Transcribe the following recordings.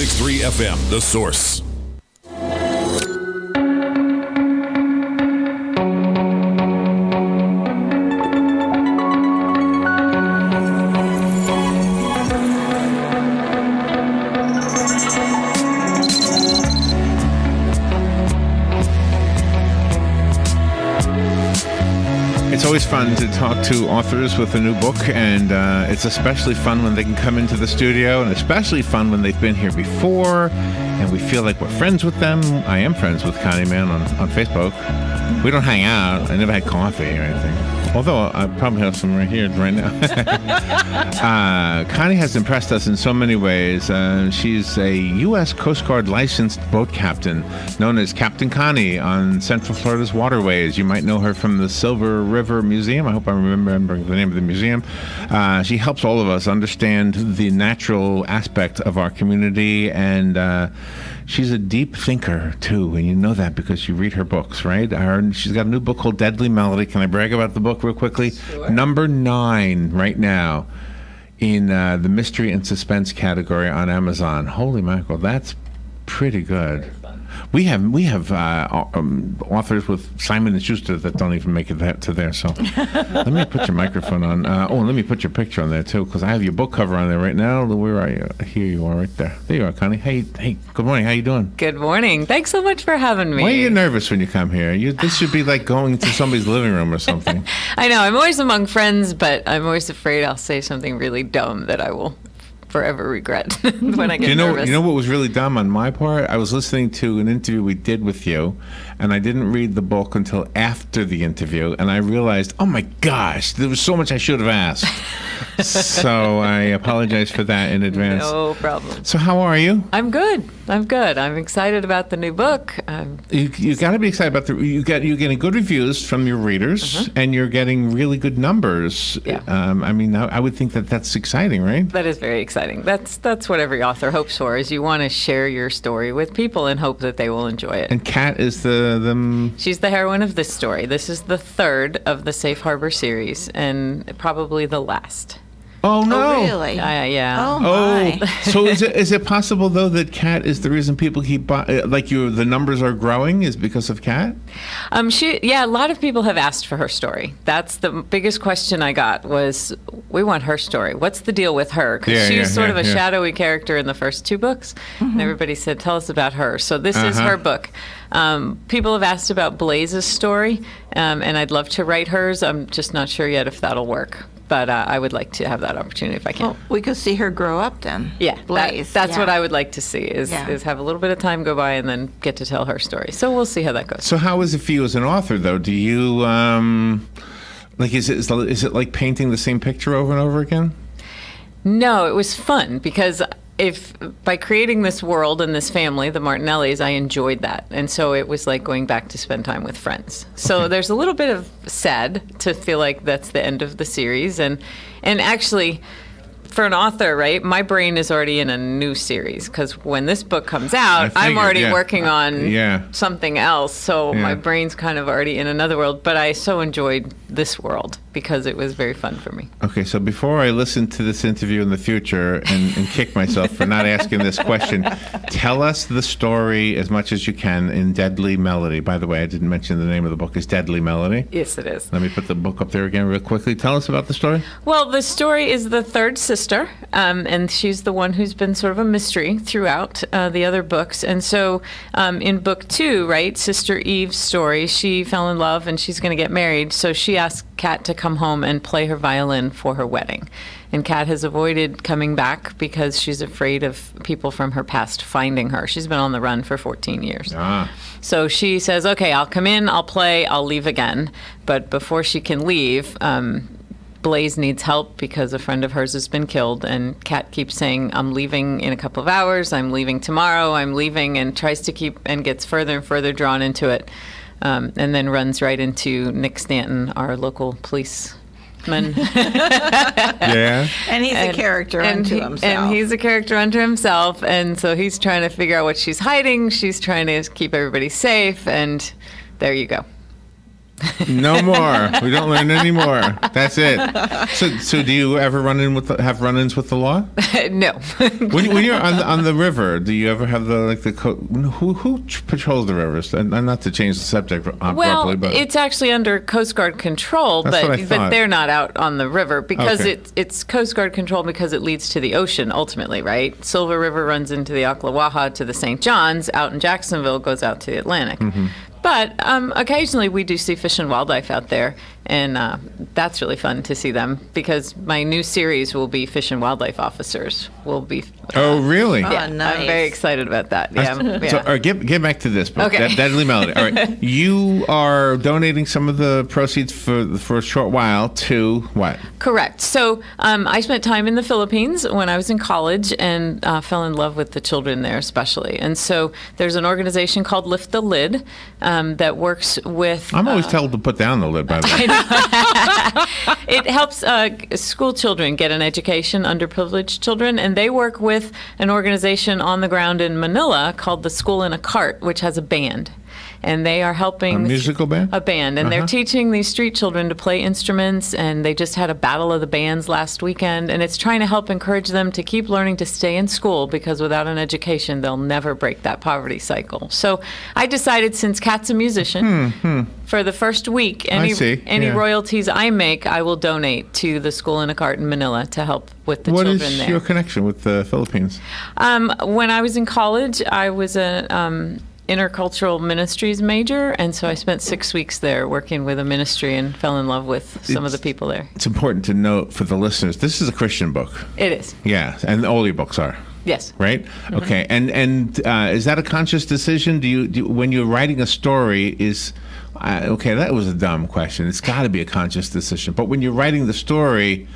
106.3 FM, The Source. It's always fun to talk to authors with a new book, and it's especially fun when they can come into the studio, and especially fun when they've been here before, and we feel like we're friends with them. I am friends with Connie Mann on Facebook. We don't hang out. I never had coffee or anything. Although I probably have some right here, right now. Connie has impressed us in so many ways. She's a U.S. Coast Guard licensed boat captain, known as Captain Connie on Central Florida's waterways. You might know her from the Silver River Museum. I hope I'm remembering the name of the museum. She helps all of us understand the natural aspect of our community, and she's a deep thinker, too, and you know that because you read her books, right? She's got a new book called Deadly Melody. Can I brag about the book real quickly? Sure. Number 9 right now in the mystery and suspense category on Amazon. Holy mackerel, that's pretty good. We have authors with Simon & Schuster that don't even make it to there. So let me put your microphone on. Let me put your picture on there too, because I have your book cover on there right now. Where are you? Here you are, right there. There you are, Connie. Hey. Good morning. How you doing? Good morning. Thanks so much for having me. Why are you nervous when you come here? This should be like going to somebody's living room or something. I know. I'm always among friends, but I'm always afraid I'll say something really dumb that I will forever regret when I get nervous. You know what was really dumb on my part? I was listening to an interview we did with you, and I didn't read the book until after the interview, and I realized, oh my gosh, there was so much I should have asked. So I apologize for that in advance. No problem. So how are you? I'm good. I'm excited about the new book. You got to be excited about you're getting good reviews from your readers, and you're getting really good numbers. Yeah. I would think that that's exciting, right? That is very exciting. That's what every author hopes for, is you want to share your story with people and hope that they will enjoy it. And Kat is She's the heroine of this story. This is the third of the Safe Harbor series, and probably the last. Oh no! Oh, really? Yeah. Oh my! So is it possible though that Kat is the reason people keep the numbers are growing is because of Kat? A lot of people have asked for her story. That's the biggest question I got was, we want her story. What's the deal with her? Because she's sort of a shadowy character in the first 2 books, and everybody said, tell us about her. So this is her book. People have asked about Blaze's story, and I'd love to write hers. I'm just not sure yet if that'll work. But I would like to have that opportunity if I can. Well, we could see her grow up then. Yeah, Blaze. That's what I would like to see, is have a little bit of time go by and then get to tell her story. So we'll see how that goes. So how is it for you as an author, though? Do you, is it like painting the same picture over and over again? No, it was fun because by creating this world and this family, the Martinellis, I enjoyed that. And so it was like going back to spend time with friends. So there's a little bit of sad to feel like that's the end of the series. And actually, for an author, right, my brain is already in a new series, because when this book comes out, I'm already working on something else. So my brain's kind of already in another world. But I so enjoyed this world because it was very fun for me. Okay, so before I listen to this interview in the future and kick myself for not asking this question, tell us the story as much as you can in Deadly Melody. By the way, I didn't mention the name of the book is Deadly Melody. Yes, it is. Let me put the book up there again real quickly. Tell us about the story. Well, the story is the third sister, and she's the one who's been sort of a mystery throughout the other books. And so in book 2, right, Sister Eve's story, she fell in love and she's going to get married. So she asked Kat to come home and play her violin for her wedding. And Kat has avoided coming back because she's afraid of people from her past finding her. She's been on the run for 14 years. So she says, okay, I'll come in, I'll play, I'll leave again. But before she can leave, Blaze needs help because a friend of hers has been killed, and Kat keeps saying, I'm leaving in a couple of hours, I'm leaving tomorrow, I'm leaving, and tries to keep, and gets further and further drawn into it, and then runs right into Nick Stanton, our local policeman. Yeah. And he's a character unto himself. And he's a character unto himself, and so he's trying to figure out what she's hiding, she's trying to keep everybody safe, and there you go. No more. We don't learn anymore. That's it. So do you ever have run-ins with the law? No. when you're on the river, do you ever have who patrols the rivers? And not to change the subject abruptly, but it's actually under Coast Guard control, That's what I thought. but they're not out on the river because Okay. it's Coast Guard control because it leads to the ocean ultimately, right? Silver River runs into the Ocklawaha to the St. John's, out in Jacksonville goes out to the Atlantic. Mm-hmm. But occasionally we do see fish and wildlife out there, and that's really fun to see them because my new series will be fish and wildlife officers. Will be. Oh, really? Yeah, nice. I'm very excited about that. Yeah. So, all right, get back to this book, Okay. Deadly Melody. All right, you are donating some of the proceeds for a short while to what? Correct. So I spent time in the Philippines when I was in college and fell in love with the children there, especially. And so there's an organization called Lift the Lid that works with. I'm always told to put down the lid, by the way. It helps school children get an education, underprivileged children, and they work with an organization on the ground in Manila called the School in a Cart, which has a band. And they are helping... A musical band? A band. And they're Uh-huh. teaching these street children to play instruments, and they just had a battle of the bands last weekend, and it's trying to help encourage them to keep learning to stay in school, because without an education, they'll never break that poverty cycle. So I decided, since Kat's a musician, for the first week, any Yeah. royalties I make, I will donate to the School in a Cart in Manila to help with the What children is there. your connection with the Philippines? When I was in college, I was a intercultural ministries major, and so I spent 6 weeks there working with a ministry and fell in love with some of the people there. It's important to note for the listeners, this is a Christian book. It is. Yeah, and all your books are. Yes. Right? Okay. And is that a conscious decision? Do you when you're writing a story, okay, that was a dumb question. It's got to be a conscious decision. But when you're writing the story,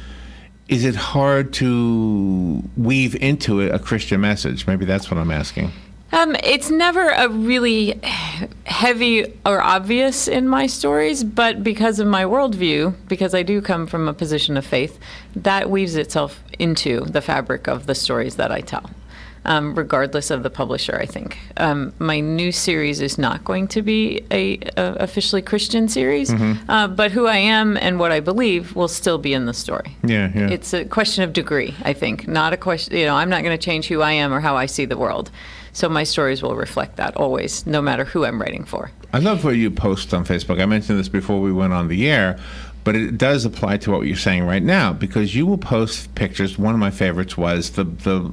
is it hard to weave into it a Christian message? Maybe that's what I'm asking. It's never a really heavy or obvious in my stories, but because of my worldview, because I do come from a position of faith, that weaves itself into the fabric of the stories that I tell, regardless of the publisher, I think. My new series is not going to be a officially Christian series, but who I am and what I believe will still be in the story. Yeah. It's a question of degree, I think, not a question, I'm not going to change who I am or how I see the world. So my stories will reflect that always, no matter who I'm writing for. I love what you post on Facebook. I mentioned this before we went on the air, but it does apply to what you're saying right now, because you will post pictures. One of my favorites was the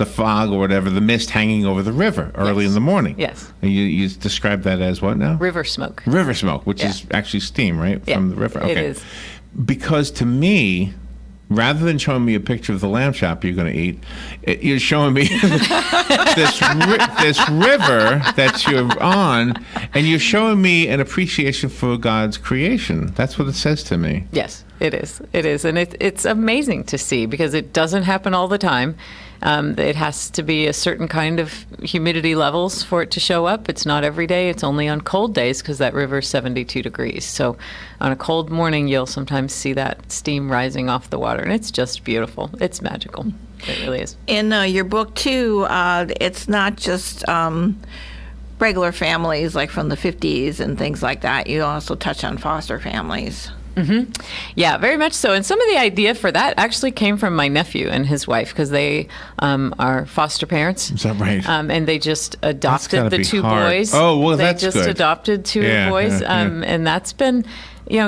fog or whatever, the mist hanging over the river early in the morning. Yes. And you describe that as what now? River smoke. River smoke, which is actually steam, right? Yeah, From the river. Okay. it is. Because to me, rather than showing me a picture of the lamb chop you're going to eat, you're showing me this river that you're on, and you're showing me an appreciation for God's creation. That's what it says to me. Yes, it is. It is. And it's amazing to see, because it doesn't happen all the time. It has to be a certain kind of humidity levels for it to show up. It's not every day. It's only on cold days, because that river is 72 degrees. So on a cold morning, you'll sometimes see that steam rising off the water, and it's just beautiful. It's magical. It really is. In your book, too, it's not just regular families like from the 50s and things like that. You also touch on foster families. Yeah, very much so. And some of the idea for that actually came from my nephew and his wife, because they are foster parents. Is that right? And they just gotta adopted the be two hard. boys. Oh, well, they that's just good. adopted two Yeah, boys. yeah. And that's been,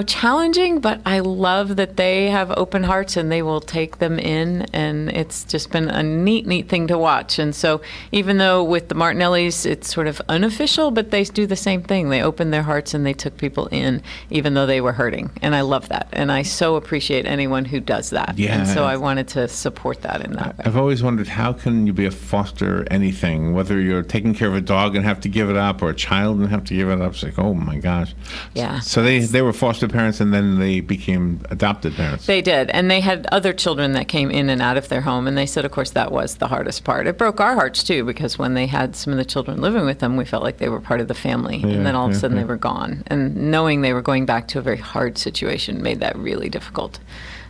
challenging, but I love that they have open hearts and they will take them in. And it's just been a neat thing to watch. And so even though with the Martinellis, it's sort of unofficial, but they do the same thing. They opened their hearts and they took people in, even though they were hurting. And I love that. And I so appreciate anyone who does that. Yeah. And so I wanted to support that in that way. I've always wondered, how can you be a foster anything, whether you're taking care of a dog and have to give it up, or a child and have to give it up? It's like, oh my gosh. Yeah. So they were foster parents, and then they became adopted parents. They did. And they had other children that came in and out of their home. And they said, of course, that was the hardest part. It broke our hearts, too, because when they had some of the children living with them, we felt like they were part of the family. And then all of a sudden they were gone. And knowing they were going back to a very hard situation made that really difficult.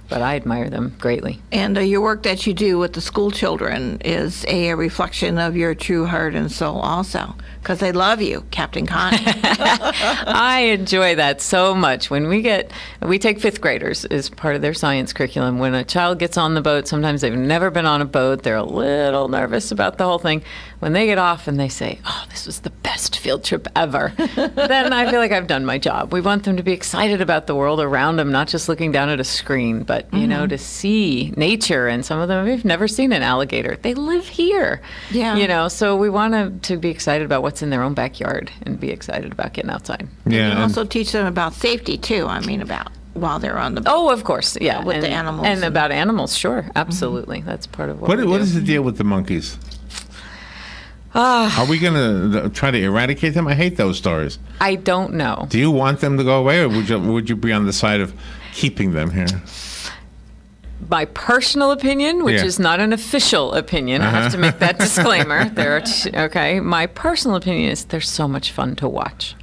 but I admire them greatly. And your work that you do with the school children is a reflection of your true heart and soul also, because they love you, Captain Connie. I enjoy that so much. When we take fifth graders as part of their science curriculum. When a child gets on the boat, sometimes they've never been on a boat, they're a little nervous about the whole thing. When they get off and they say, "Oh, this was the best field trip ever," then I feel like I've done my job. We want them to be excited about the world around them, not just looking down at a screen, but to see nature. And some of them have never seen an alligator. They live here. Yeah. So we want them to be excited about what's in their own backyard and be excited about getting outside. Yeah. You also teach them about safety too. I mean, about while they're on the boat. Oh, of course, yeah. With the animals. And about animals, sure, absolutely. That's part of what we do. What is the deal with the monkeys? Are we going to try to eradicate them? I hate those stories. I don't know. Do you want them to go away, or would you be on the side of keeping them here? My personal opinion, which is not an official opinion, I have to make that disclaimer. My personal opinion is they're so much fun to watch.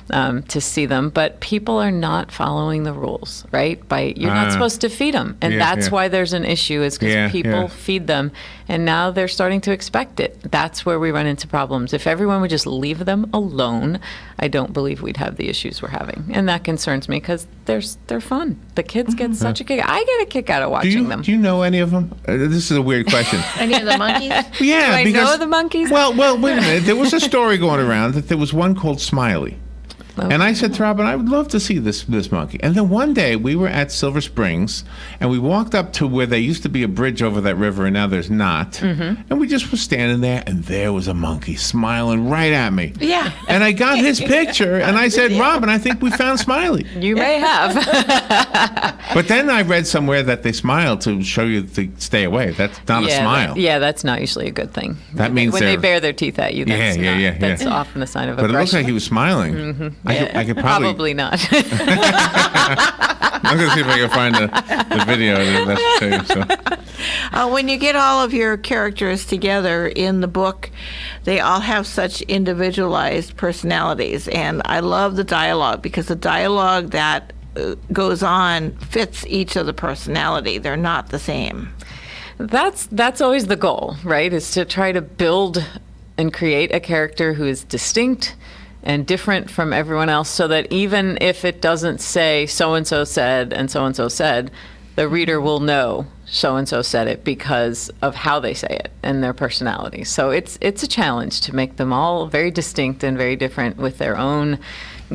To see them, but people are not following the rules, right? You're not supposed to feed them, and that's why there's an issue. Is because people feed them, and now they're starting to expect it. That's where we run into problems. If everyone would just leave them alone, I don't believe we'd have the issues we're having, and that concerns me because they're fun. The kids get such a kick. I get a kick out of watching them. Do you know any of them? This is a weird question. Any of the monkeys? Yeah, Do I know the monkeys? Well, wait a minute. There was a story going around that there was one called Smiley. Okay. And I said to Robin, I would love to see this monkey. And then one day we were at Silver Springs, and we walked up to where there used to be a bridge over that river, and now there's not. Mm-hmm. And we just were standing there, and there was a monkey smiling right at me. Yeah. And I got his picture, and I said, Robin, I think we found Smiley. You may have. But then I read somewhere that they smile to show you to stay away. That's not a smile. That's not usually a good thing. That means when they bare their teeth at you, that's that's yeah. often a sign of But aggression. it looks like he was smiling. Mm-hmm. I could probably not. I'm going to see if I can find the video that's show you. So. When you get all of your characters together in the book, they all have such individualized personalities, and I love the dialogue because the dialogue that goes on fits each of the personality. They're not the same. That's always the goal, right? Is to try to build and create a character who is distinct and different from everyone else, so that even if it doesn't say so-and-so said and so-and-so said, the reader will know so-and-so said it because of how they say it and their personality. So it's a challenge to make them all very distinct and very different with their own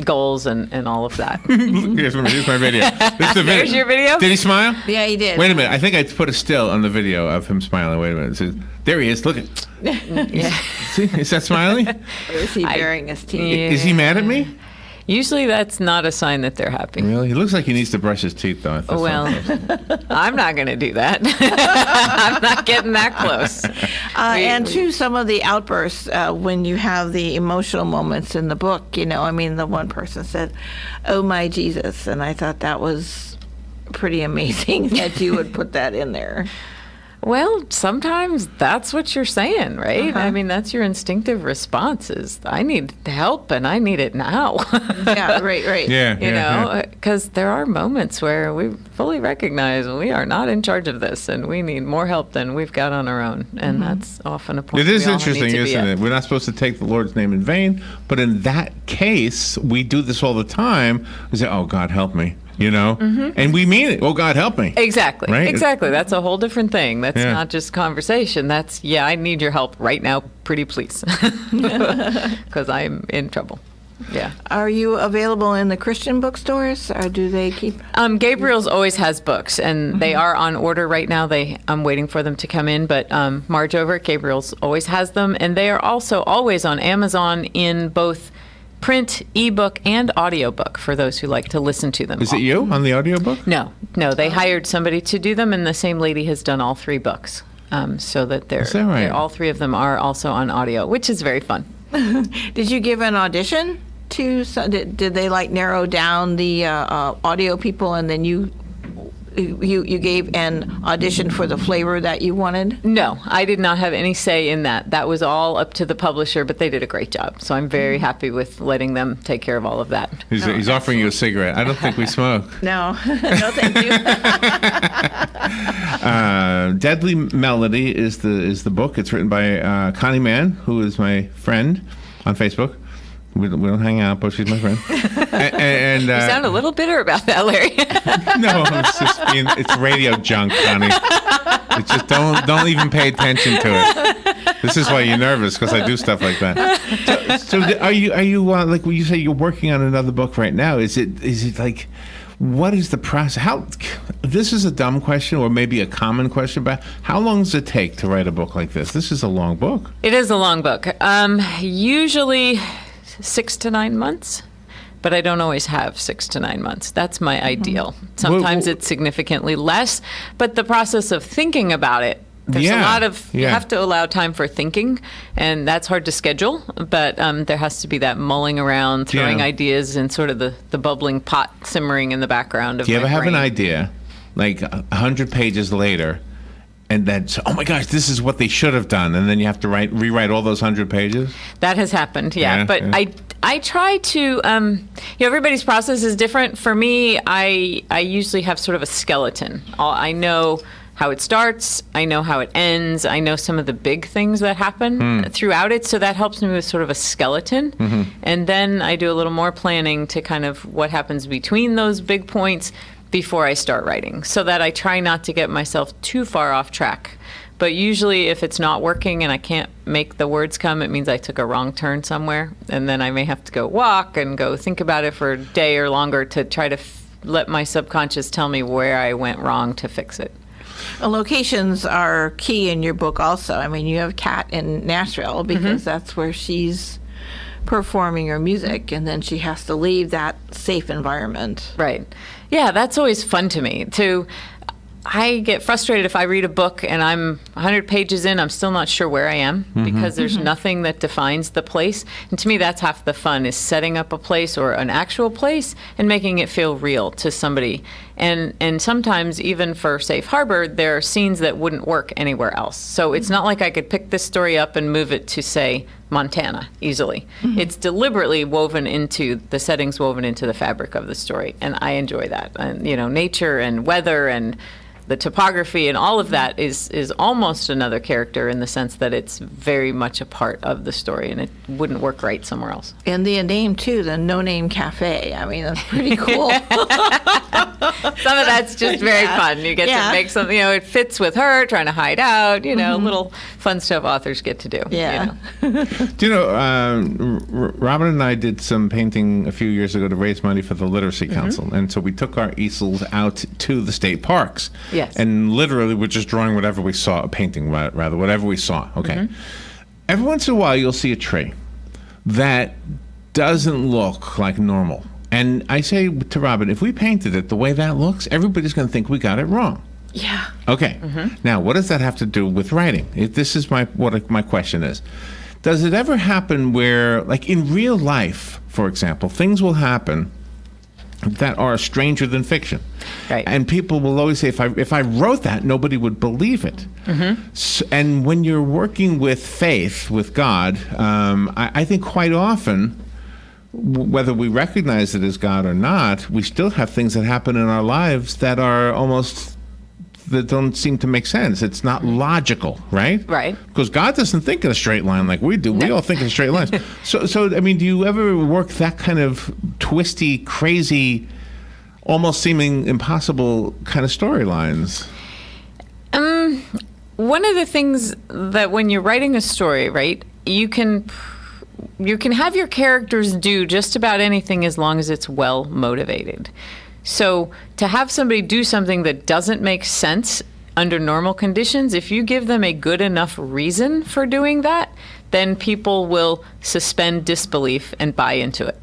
goals and all of that. Here's my video. This is the video. There's your video? Did he smile? Yeah, he did. Wait a minute. I think I put a still on the video of him smiling. Wait a minute. It says, there he is. Look at. See, is that Smiley? Or is he baring his teeth? Yeah. Is he mad at me? Usually that's not a sign that they're happy. Really? He looks like he needs to brush his teeth, though. Well, I'm not going to do that. I'm not getting that close. And to some of the outbursts when you have the emotional moments in the book, the one person said, "Oh my Jesus," and I thought that was pretty amazing that you would put that in there. Well, sometimes that's what you're saying, right? I mean, that's your instinctive response is, I need help and I need it now. Yeah, right. Yeah. Because there are moments where we fully recognize we are not in charge of this and we need more help than we've got on our own. And that's often a point It is we all interesting, need to be isn't at. it? We're not supposed to take the Lord's name in vain, but in that case, we do this all the time. We say, "Oh, God, help me." And we mean it. Oh, God, help me. Exactly. Right? Exactly. That's a whole different thing. That's Yeah. not just conversation. That's, I need your help right now, pretty please. Because I'm in trouble. Yeah. Are you available in the Christian bookstores, or do they keep? Gabriel's always has books, and they are on order right now. I'm waiting for them to come in, but Marge over at Gabriel's always has them, and they are also always on Amazon in both print, ebook, and audiobook for those who like to listen to them. Is it you on the audiobook? No. They hired somebody to do them, and the same lady has done all 3 books, so that Is that right? all 3 of them are also on audio, which is very fun. Did you give an audition to? Did they narrow down the audio people, and then you you gave an audition for the flavor that you wanted? No, I did not have any say in that. That was all up to the publisher, but they did a great job. So I'm very happy with letting them take care of all of that. He's offering you a cigarette. I don't think we smoke. No, no, thank you. Deadly Melody is the book. It's written by Connie Mann, who is my friend on Facebook. We don't hang out, but she's my friend. And You sound a little bitter about that, Larry. no, it's radio junk, Connie. It's just don't even pay attention to it. This is why you're nervous, because I do stuff like that. So are you like when you say you're working on another book right now? Is it like, what is the process? This is a dumb question, or maybe a common question, but how long does it take to write a book like this? This is a long book. It is a long book. Usually 6 to 9 months, but I don't always have 6 to 9 months. That's my ideal. Sometimes it's significantly less, but the process of thinking about it, there's a lot of, you have to allow time for thinking, and that's hard to schedule, but there has to be that mulling around, throwing ideas and sort of the bubbling pot simmering in the background of Do you my ever have brain. an idea, like 100 pages later, and then, oh my gosh, this is what they should have done, and then you have to rewrite all those 100 pages? That has happened, but I try to, everybody's process is different. For me, I usually have sort of a skeleton. I know how it starts, I know how it ends, I know some of the big things that happen throughout it, so that helps me with sort of a skeleton. And then I do a little more planning to kind of what happens between those big points before I start writing, so that I try not to get myself too far off track. But usually if it's not working and I can't make the words come, it means I took a wrong turn somewhere, and then I may have to go walk and go think about it for a day or longer to try to let my subconscious tell me where I went wrong to fix it. Locations are key in your book also. I mean, you have Kat in Nashville because that's where she's performing her music, and then she has to leave that safe environment. Right. Yeah, that's always fun to me. I get frustrated if I read a book and I'm 100 pages in, I'm still not sure where I am because there's nothing that defines the place. And to me, that's half the fun, is setting up a place or an actual place and making it feel real to somebody. And sometimes even for Safe Harbor, there are scenes that wouldn't work anywhere else. So it's not like I could pick this story up and move it to, say, Montana easily. It's deliberately woven into the settings, woven into the fabric of the story, and I enjoy that. And nature and weather and the topography and all of that is almost another character in the sense that it's very much a part of the story, and it wouldn't work right somewhere else. And the name too, the No Name Cafe. I mean, that's pretty cool. Some of that's just very fun. You get to make something, it fits with her trying to hide out, little fun stuff authors get to do. Yeah. Do you know, Robin and I did some painting a few years ago to raise money for the Literacy Council. And so we took our easels out to the state parks. Yes. And literally we're just drawing whatever we saw, painting rather, whatever we saw. Okay. Every once in a while you'll see a tree that doesn't look like normal. And I say to Robin, if we painted it the way that looks, everybody's going to think we got it wrong. Yeah. Okay. Now, what does that have to do with writing? This is what my question is. Does it ever happen where, like in real life, for example, things will happen that are stranger than fiction? Right. And people will always say, if I wrote that, nobody would believe it. So, and when you're working with faith, with God, I think quite often, whether we recognize it as God or not, we still have things that happen in our lives that are that don't seem to make sense. It's not logical, right? Right. Because God doesn't think in a straight line like we do. We all think in straight lines. So I mean, do you ever work that kind of twisty, crazy, almost seeming impossible kind of storylines? One of the things that when you're writing a story, right, you can have your characters do just about anything as long as it's well motivated. So to have somebody do something that doesn't make sense under normal conditions, if you give them a good enough reason for doing that, then people will suspend disbelief and buy into it.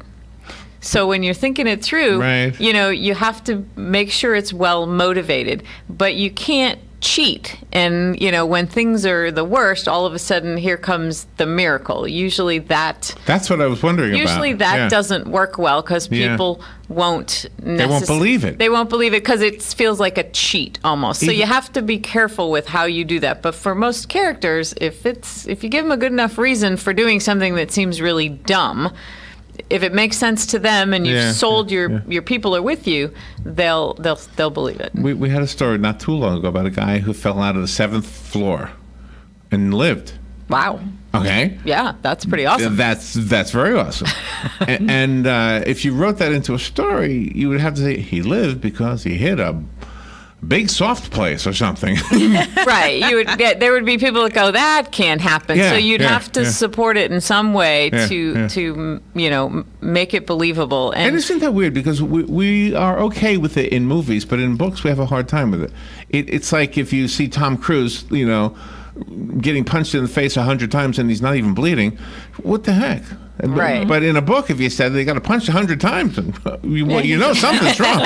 So when you're thinking it through, Right. you have to make sure it's well motivated, but you can't cheat. And, when things are the worst, all of a sudden here comes the miracle. Usually that's what I was wondering about. Usually that doesn't work well because people won't They won't believe it. They won't believe it because it feels like a cheat almost. So you have to be careful with how you do that. But for most characters, if you give them a good enough reason for doing something that seems really dumb, if it makes sense to them and you've sold your people are with you, they'll believe it. We had a story not too long ago about a guy who fell out of the 7th floor and lived. Wow. Okay. Yeah, that's pretty awesome. That's very awesome. and if you wrote that into a story, you would have to say he lived because he hit a big soft place or something. Right. There would be people that go, that can't happen. So you'd have to support it in some way to make it believable. And isn't that weird? Because we are okay with it in movies, but in books we have a hard time with it. It's like if you see Tom Cruise, getting punched in the face 100 times and he's not even bleeding. What the heck? Right. But in a book, if you said they got to punch 100 times, and something's wrong.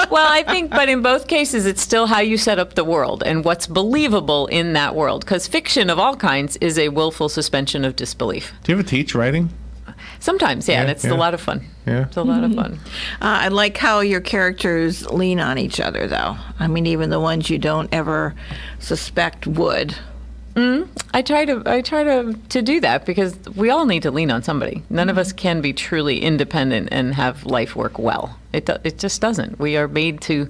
Well, I think, but in both cases, it's still how you set up the world and what's believable in that world. Because fiction of all kinds is a willful suspension of disbelief. Do you ever teach writing? Sometimes, and it's a lot of fun. Yeah. It's a lot of fun. I like how your characters lean on each other, though. I mean, even the ones you don't ever suspect would. I try to do that because we all need to lean on somebody. None of us can be truly independent and have life work well. It just doesn't. We are made to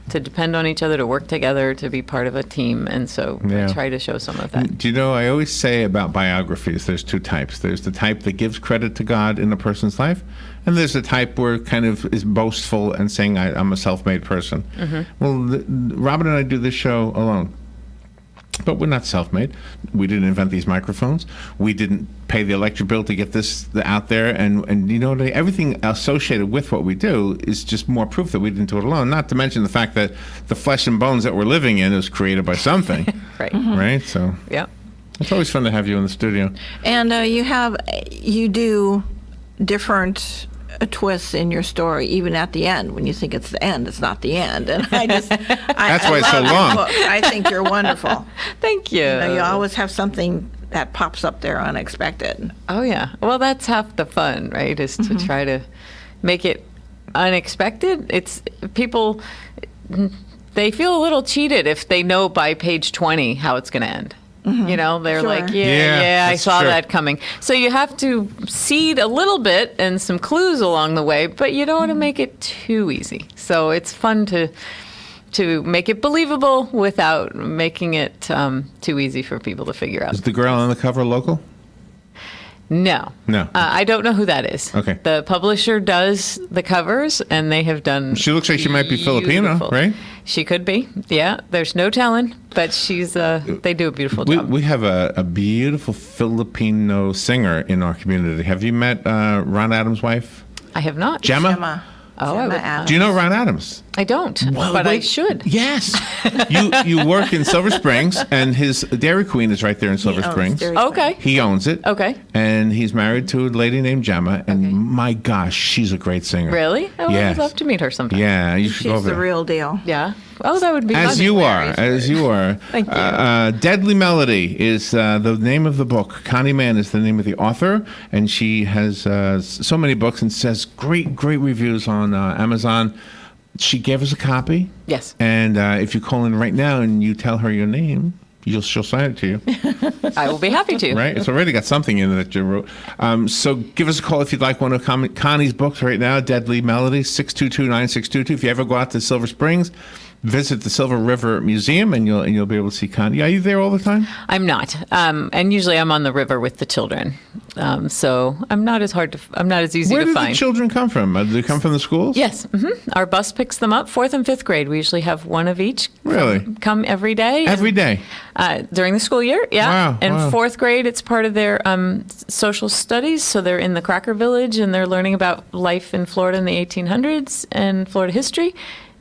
depend on each other, to work together, to be part of a team, and so I try to show some of that. Do you know, I always say about biographies, there's two types. There's the type that gives credit to God in a person's life, and there's the type where kind of is boastful and saying, I'm a self-made person. Well, Robin and I do this show alone. But we're not self-made. We didn't invent these microphones. We didn't pay the electric bill to get this out there. And everything associated with what we do is just more proof that we didn't do it alone. Not to mention the fact that the flesh and bones that we're living in is created by something. Right. Right? So yeah, it's always fun to have you in the studio. And you do different twists in your story, even at the end. When you think it's the end, it's not the end. And that's why it's so love your long. book. I think you're wonderful. Thank you. You always have something that pops up there unexpected. Oh yeah. Well, that's half the fun, right? Is to try to make it unexpected. It's people. They feel a little cheated if they know by page 20 how it's going to end. They're Sure. like, I that's saw true. that coming. So you have to seed a little bit and some clues along the way, but you don't want to make it too easy. So it's fun to make it believable without making it too easy for people to figure out. Is the girl on the cover local? No. I don't know who that is. Okay. The publisher does the covers, and they have done. She looks like she might be Filipino, beautiful. right? She could be. Yeah. There's no telling, but she's. They do a beautiful job. We have a beautiful Filipino singer in our community. Have you met Ron Adams' wife? I have not. Gemma. Oh, I would- Adams. Do you know Ron Adams? I don't, but I should. Yes. you work in Silver Springs, and his Dairy Queen is right there in Silver owns Springs. Dairy Queen. Okay. He owns it. Okay. And he's married to a lady named Gemma, and Okay. my gosh, she's a great singer. Really? I Yes. would love to meet her sometime. Yeah, you should go She's over the there. real deal. Yeah. Oh, that would be As fun. you are. Thank you. Deadly Melody is the name of the book. Connie Mann is the name of the author, and she has so many books and says great reviews on Amazon. She gave us a copy. Yes. And if you call in right now and you tell her your name, she'll sign it to you. I will be happy to. Right? It's already got something in it that you wrote. So give us a call if you'd like one of Connie's books right now, Deadly Melody, 622-9622. If you ever go out to Silver Springs, visit the Silver River Museum, and you'll be able to see Connie. Are you there all the time? I'm not. And usually I'm on the river with the children. So I'm not as easy Where to do find. the children come from? Do they come from the schools? Yes. Our bus picks them up, 4th and 5th grade. We usually have one of each. Really? Come every day. Every day? During the school year, yeah. Wow, And wow. 4th grade, it's part of their social studies. So they're in the Cracker Village, and they're learning about life in Florida in the 1800s and Florida history.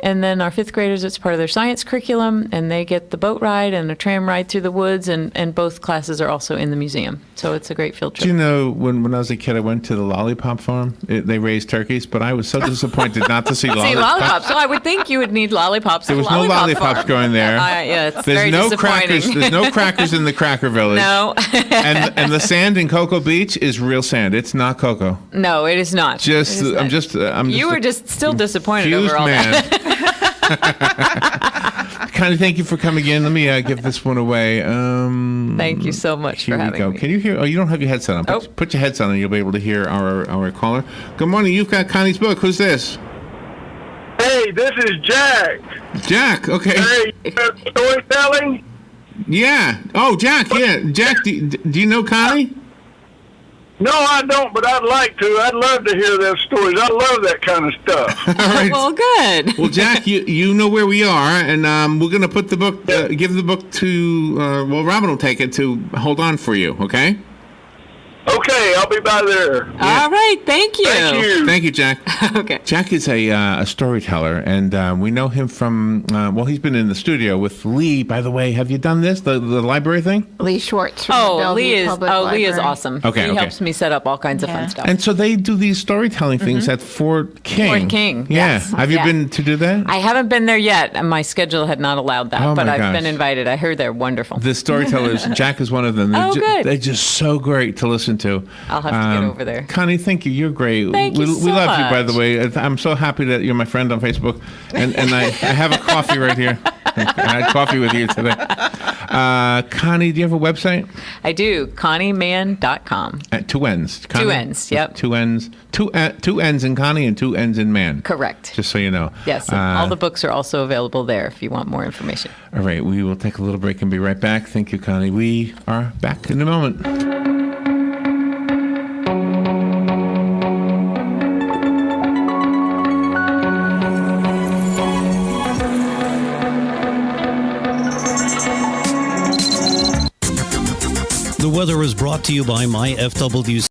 And then our fifth graders, it's part of their science curriculum, and they get the boat ride and a tram ride through the woods, and both classes are also in the museum. So it's a great field trip. Do you know, when I was a kid, I went to the lollipop farm. They raised turkeys, but I was so disappointed not to see lollipops. See, lollipops. So I would think you would need lollipops. There was no lollipops going there. Yeah, it's There's very no disappointing. crackers. There's no crackers in the Cracker Village. No. and the sand in Cocoa Beach is real sand. It's not cocoa. No, it is not. Just, It is I'm not. just. You were just still disappointed confused over all man. that. Connie, thank you for coming in. Let me give this one away. Thank you so much Here for we having go. me. Can you hear? Oh, you don't have your headset on. Oh. Put your headset on, and you'll be able to hear our caller. Good morning. You've got Connie's book. Who's this? Hey, this is Jack. Jack. Okay. Hey, storytelling? Yeah. Oh, Jack. Yeah. Jack, do you know Connie? No, I don't, but I'd like to. I'd love to hear their stories. I love that kind of stuff. All right. Well, good. Well, Jack, you know where we are, and we're going to put the book, give the book to, Robin will take it to hold on for you, okay? Okay, I'll be by there. All right. Thank you. Thank you. Thank you, Jack. Okay. Jack is a storyteller, and we know him from, he's been in the studio with Lee, by the way. Have you done this, the library thing? Lee Schwartz from the Oh, Bellevue Lee is Public Lee is Library. awesome. Okay, He okay. helps me set up all kinds of Yeah. fun stuff. And so they do these storytelling things at Fort King. Fort King, Yeah. yes. Have you Yeah. been to do that? I haven't been there yet, and my schedule had not allowed that, Oh, but my I've gosh. been invited. I heard they're wonderful. The storytellers, Jack is one of them. Oh, good. They're just so great to listen to. I'll have to get over there. Connie, thank you. You're great. Thank you we so love you, by much. the way. I'm so happy that you're my friend on Facebook. And I have a coffee right here. I had coffee with you today. Connie, do you have a website? I do. ConnieMann.com. At two N's. Connie? Two N's, yep. Two N's. Two N's in Connie and two N's in Mann. Correct. Just so you know. Yes, and all the books are also available there if you want more information. All right, we will take a little break and be right back. Thank you, Connie. We are back in a moment. The weather is brought to you by My FW.